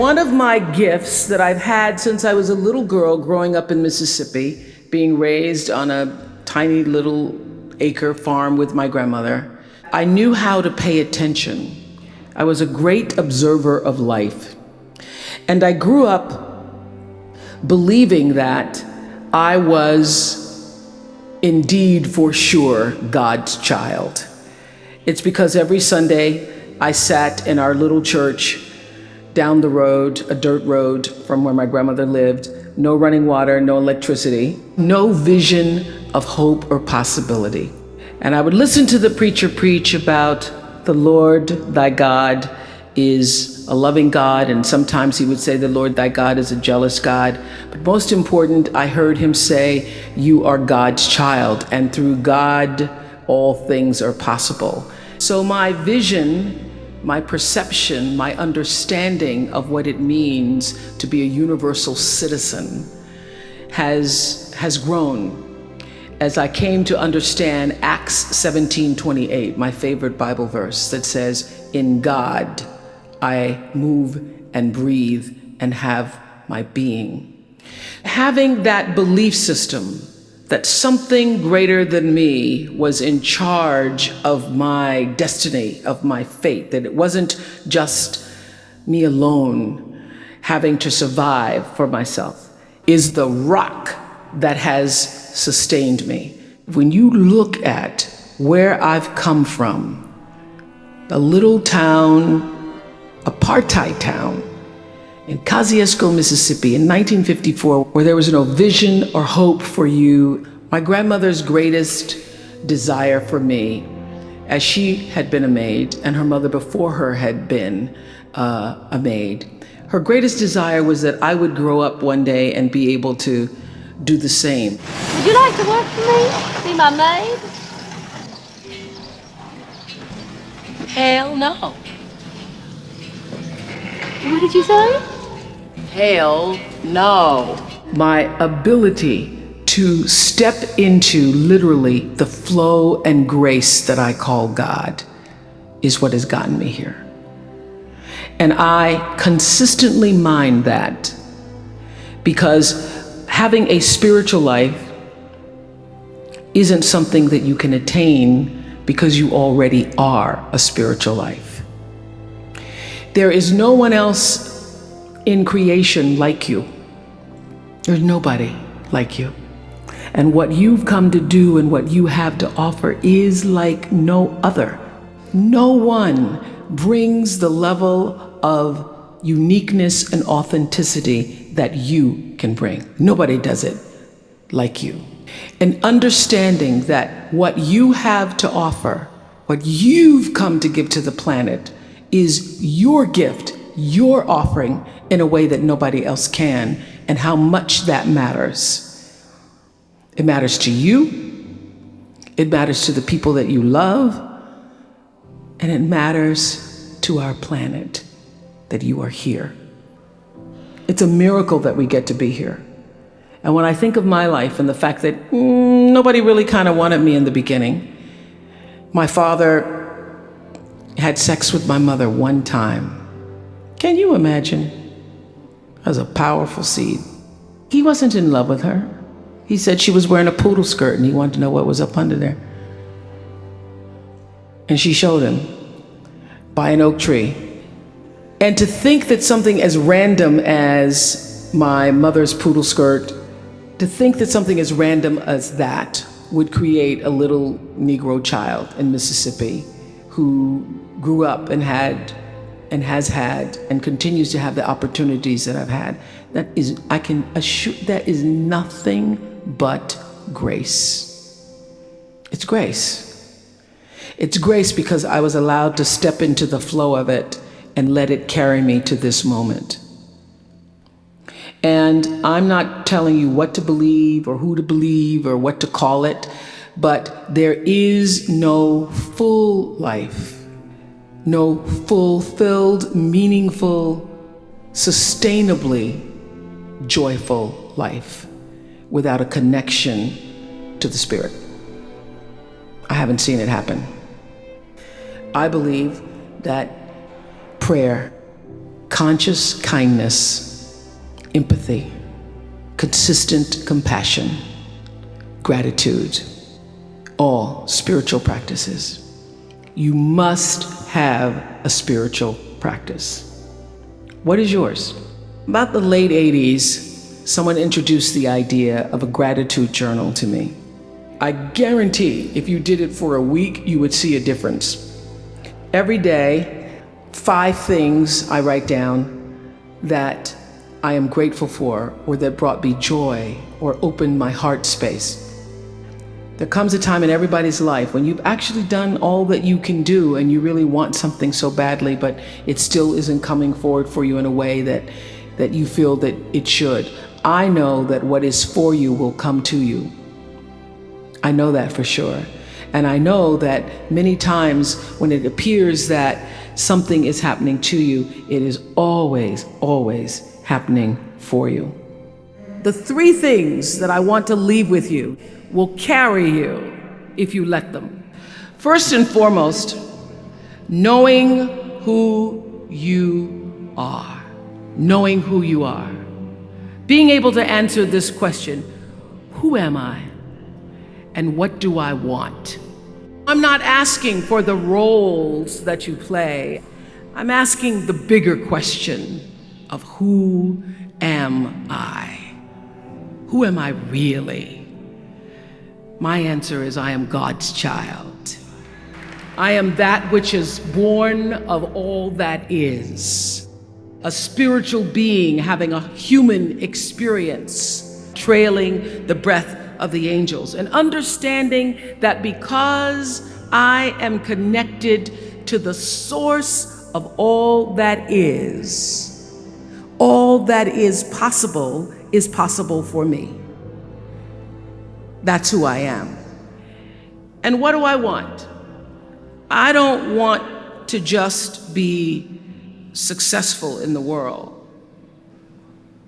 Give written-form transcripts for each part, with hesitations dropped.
one of my gifts that I've had since I was a little girl growing up in Mississippi, being raised on a tiny little acre farm with my grandmother, I knew how to pay attention. I was a great observer of life. And I grew up believing that I was indeed for sure God's child. It's because every Sunday I sat in our little church down the road, a dirt road from where my grandmother lived, no running water, no electricity, no vision of hope or possibility. And I would listen to the preacher preach about the Lord thy God is a loving God, and sometimes he would say the Lord thy God is a jealous God. But most important, I heard him say, you are God's child, and through God, all things are possible. So my vision, my perception, my understanding of what it means to be a universal citizen has grown as I came to understand Acts 17:28, my favorite Bible verse that says, in God I move and breathe and have my being. Having that belief system that something greater than me was in charge of my destiny, of my fate, that it wasn't just me alone having to survive for myself, is the rock that has sustained me. When you look at where I've come from, a little town, apartheid town in Kosciuszko, Mississippi in 1954, where there was no vision or hope for you. My grandmother's greatest desire for me, as she had been a maid and her mother before her had been a maid, her greatest desire was that I would grow up one day and be able to do the same. Would you like to work for me? Be my maid? Hell no. What did you say? Hell no. My ability to step into literally the flow and grace that I call God is what has gotten me here. And I consistently mind that, because having a spiritual life isn't something that you can attain because you already are a spiritual life. There is no one else in creation like you. There's nobody like you. And what you've come to do and what you have to offer is like no other. No one brings the level of uniqueness and authenticity that you can bring. Nobody does it like you. And understanding that what you have to offer, what you've come to give to the planet, is your gift, your offering in a way that nobody else can, and how much that matters. It matters to you, it matters to the people that you love, and it matters to our planet that you are here. It's a miracle that we get to be here. And when I think of my life and the fact that nobody really kind of wanted me in the beginning, my father had sex with my mother one time. Can you imagine? That was a powerful seed. He wasn't in love with her. He said she was wearing a poodle skirt and he wanted to know what was up under there. And she showed him by an oak tree. And to think that something as random as my mother's poodle skirt, to think that something as random as that would create a little Negro child in Mississippi who grew up and had and has had and continues to have the opportunities that I've had, that is, I can assure, that is nothing but grace. It's grace. It's grace because I was allowed to step into the flow of it and let it carry me to this moment. And I'm not telling you what to believe or who to believe or what to call it, but there is no full life, no fulfilled, meaningful, sustainably joyful life without a connection to the Spirit. I haven't seen it happen. I believe that prayer conscious kindness, empathy, consistent compassion, gratitude, all spiritual practices. You must have a spiritual practice. What is yours? About the late 80s, someone introduced the idea of a gratitude journal to me. I guarantee if you did it for a week, you would see a difference. Every day, 5 things I write down that I am grateful for, or that brought me joy, or opened my heart space. There comes a time in everybody's life when you've actually done all that you can do and you really want something so badly, but it still isn't coming forward for you in a way that you feel that it should. I know that what is for you will come to you. I know that for sure. And I know that many times when it appears that something is happening to you, it is always, always happening for you. The 3 things that I want to leave with you will carry you if you let them. First and foremost, knowing who you are. Knowing who you are. Being able to answer this question, who am I? And what do I want? I'm not asking for the roles that you play. I'm asking the bigger question of who am I? Who am I really? My answer is I am God's child. I am that which is born of all that is. A spiritual being having a human experience, trailing the breath of the angels, and understanding that because I am connected to the source of all that is possible for me. That's who I am. And what do I want? I don't want to just be successful in the world.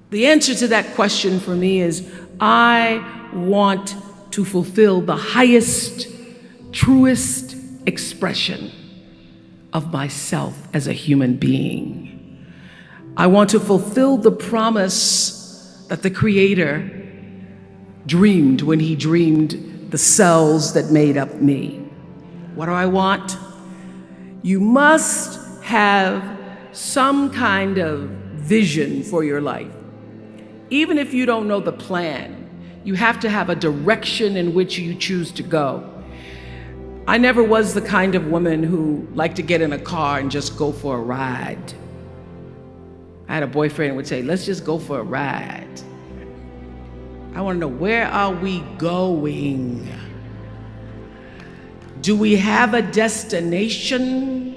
The answer to that question for me is I want to fulfill the highest, truest expression of myself as a human being. I want to fulfill the promise that the Creator dreamed when he dreamed the cells that made up me. What do I want? You must have some kind of vision for your life. Even if you don't know the plan, you have to have a direction in which you choose to go. I never was the kind of woman who liked to get in a car and just go for a ride. I had a boyfriend who would say, let's just go for a ride. I want to know, where are we going? Do we have a destination?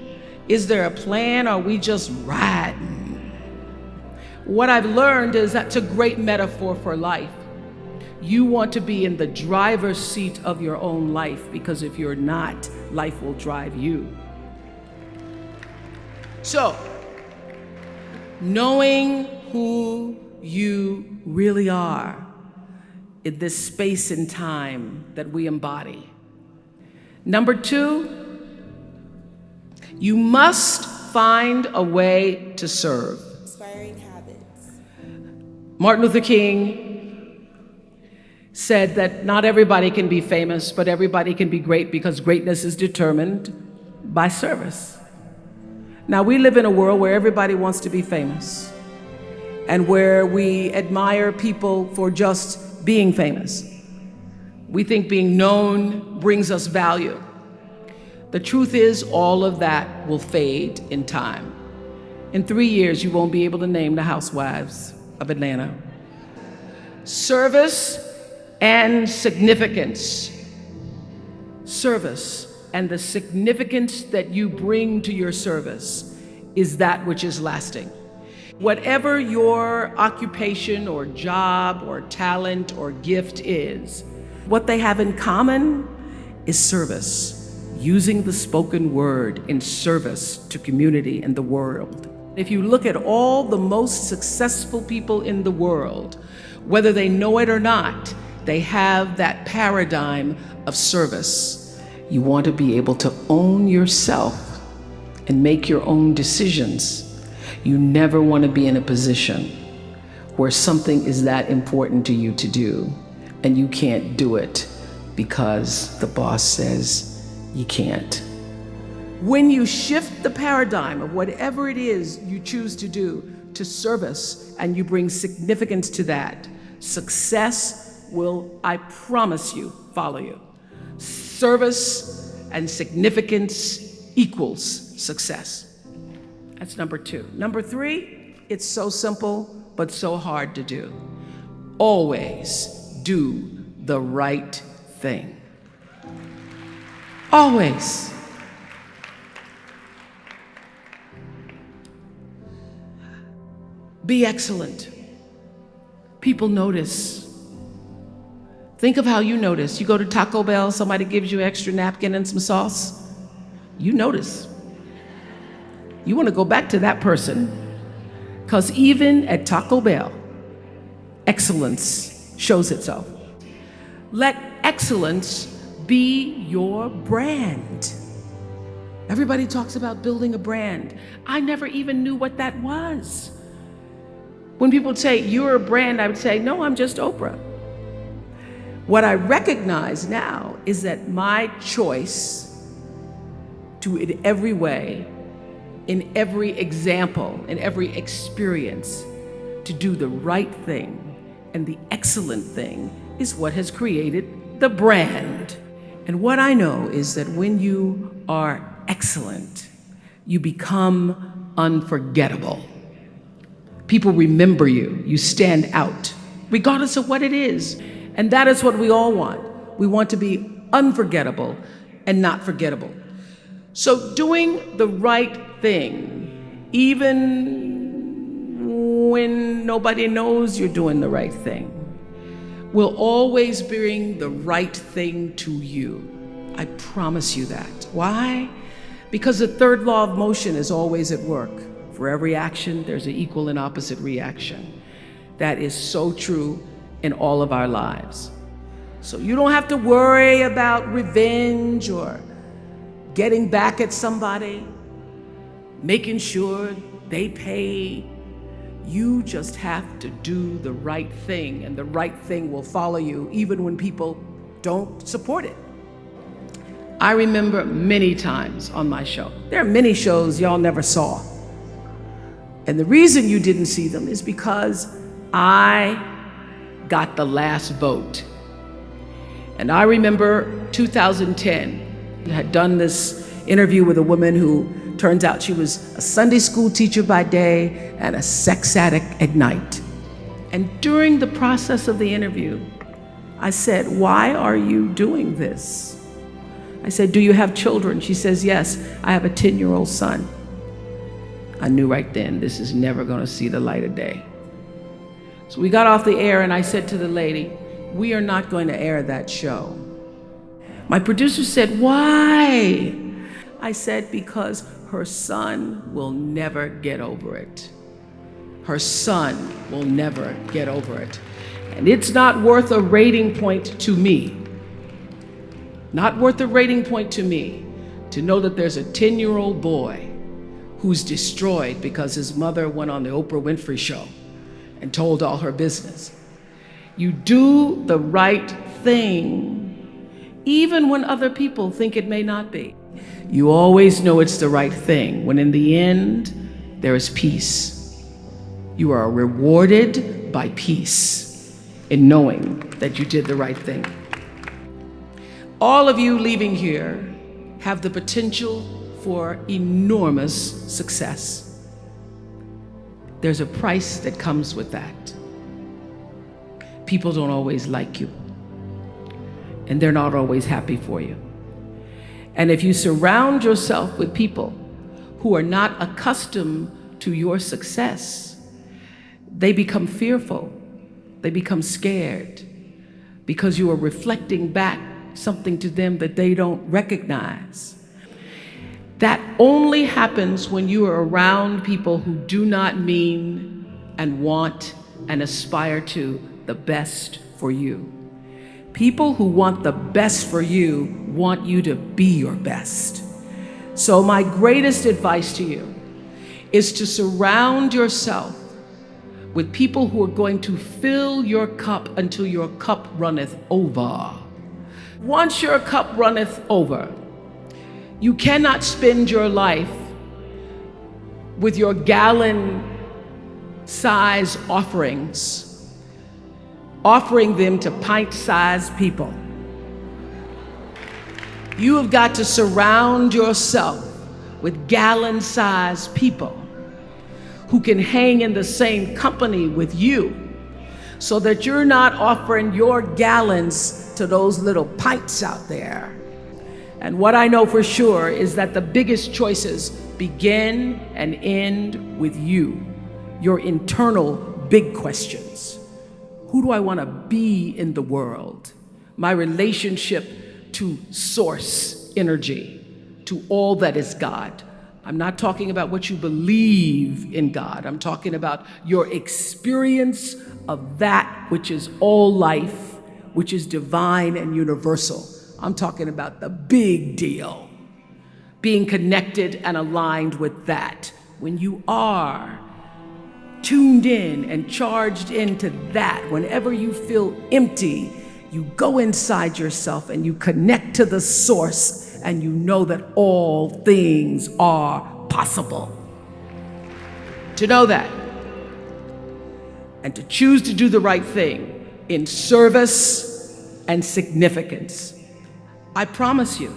Is there a plan? Or are we just riding? What I've learned is that's a great metaphor for life. You want to be in the driver's seat of your own life, because if you're not, life will drive you. So, knowing who you really are in this space and time that we embody. Number 2, you must find a way to serve. Inspiring habits. Martin Luther King said that not everybody can be famous, but everybody can be great, because greatness is determined by service. Now, we live in a world where everybody wants to be famous, and where we admire people for just being famous. We think being known brings us value. The truth is, all of that will fade in time. In 3 years, you won't be able to name the housewives of Atlanta. Service and significance. Service and the significance that you bring to your service is that which is lasting. Whatever your occupation or job or talent or gift is, what they have in common is service, using the spoken word in service to community and the world. If you look at all the most successful people in the world, whether they know it or not, they have that paradigm of service. You want to be able to own yourself and make your own decisions. You never want to be in a position where something is that important to you to do and you can't do it because the boss says you can't. When you shift the paradigm of whatever it is you choose to do to service and you bring significance to that, success will, I promise you, follow you. Service and significance equals success. That's number 2. Number 3, it's so simple, but so hard to do. Always do the right thing. Always. Be excellent. People notice. Think of how you notice. You go to Taco Bell, somebody gives you extra napkin and some sauce. You notice. You want to go back to that person. Because even at Taco Bell, excellence shows itself. Let excellence be your brand. Everybody talks about building a brand. I never even knew what that was. When people say, you're a brand, I would say, no, I'm just Oprah. What I recognize now is that my choice to, in every way, in every example, in every experience, to do the right thing and the excellent thing is what has created the brand. And what I know is that when you are excellent, you become unforgettable. People remember you. You stand out, regardless of what it is. And that is what we all want. We want to be unforgettable and not forgettable. So doing the right thing, even when nobody knows you're doing the right thing, will always bring the right thing to you. I promise you that. Why? Because the third law of motion is always at work. For every action, there's an equal and opposite reaction. That is so true in all of our lives. So you don't have to worry about revenge or getting back at somebody, making sure they pay. You just have to do the right thing, and the right thing will follow you even when people don't support it. I remember many times on my show. There are many shows y'all never saw. And the reason you didn't see them is because I got the last vote. And I remember 2010, I had done this interview with a woman who turns out she was a Sunday school teacher by day and a sex addict at night. And during the process of the interview, I said, why are you doing this? I said, do you have children? She says, yes, I have a 10-year-old son. I knew right then, this is never going to see the light of day. So we got off the air and I said to the lady, we are not going to air that show. My producer said, why? I said, because her son will never get over it. Her son will never get over it. And it's not worth a rating point to me. Not worth a rating point to me to know that there's a 10-year-old boy who's destroyed because his mother went on the Oprah Winfrey Show and told all her business. You do the right thing, even when other people think it may not be. You always know it's the right thing, when in the end, there is peace. You are rewarded by peace in knowing that you did the right thing. All of you leaving here have the potential for enormous success. There's a price that comes with that. People don't always like you, and they're not always happy for you. And if you surround yourself with people who are not accustomed to your success, they become fearful, they become scared, because you are reflecting back something to them that they don't recognize. That only happens when you are around people who do not mean and want and aspire to the best for you. People who want the best for you want you to be your best. So my greatest advice to you is to surround yourself with people who are going to fill your cup until your cup runneth over. Once your cup runneth over, you cannot spend your life with your gallon-size offerings, offering them to pint-sized people. You have got to surround yourself with gallon-sized people who can hang in the same company with you, so that you're not offering your gallons to those little pints out there. And what I know for sure is that the biggest choices begin and end with you, your internal big questions. Who do I want to be in the world? My relationship to source energy, to all that is God. I'm not talking about what you believe in God. I'm talking about your experience of that which is all life, which is divine and universal. I'm talking about the big deal. Being connected and aligned with that. When you are tuned in and charged into that, whenever you feel empty, you go inside yourself and you connect to the source, and you know that all things are possible. To know that, and to choose to do the right thing in service and significance, I promise you,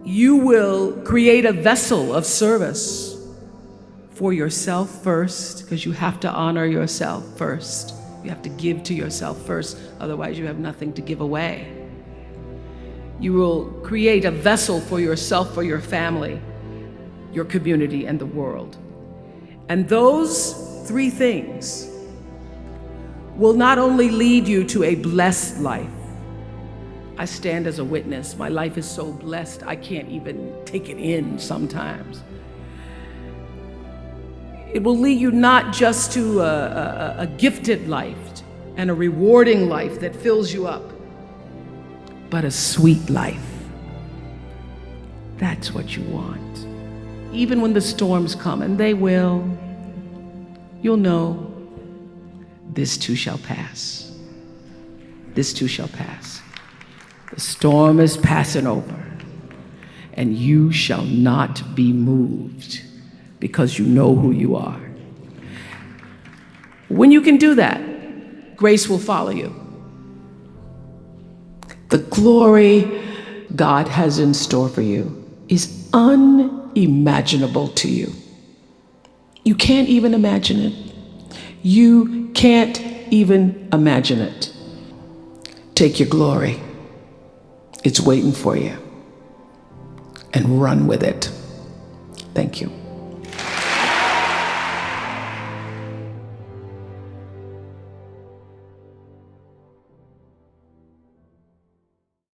you will create a vessel of service for yourself first, because you have to honor yourself first. You have to give to yourself first, otherwise you have nothing to give away. You will create a vessel for yourself, for your family, your community, and the world. And those three things will not only lead you to a blessed life. I stand as a witness. My life is so blessed, I can't even take it in sometimes. It will lead you not just to a gifted life and a rewarding life that fills you up, but a sweet life. That's what you want. Even when the storms come, and they will, you'll know this too shall pass. This too shall pass. The storm is passing over, and you shall not be moved, because you know who you are. When you can do that, grace will follow you. The glory God has in store for you is unimaginable to you. You can't even imagine it. You can't even imagine it. Take your glory. It's waiting for you. And run with it. Thank you.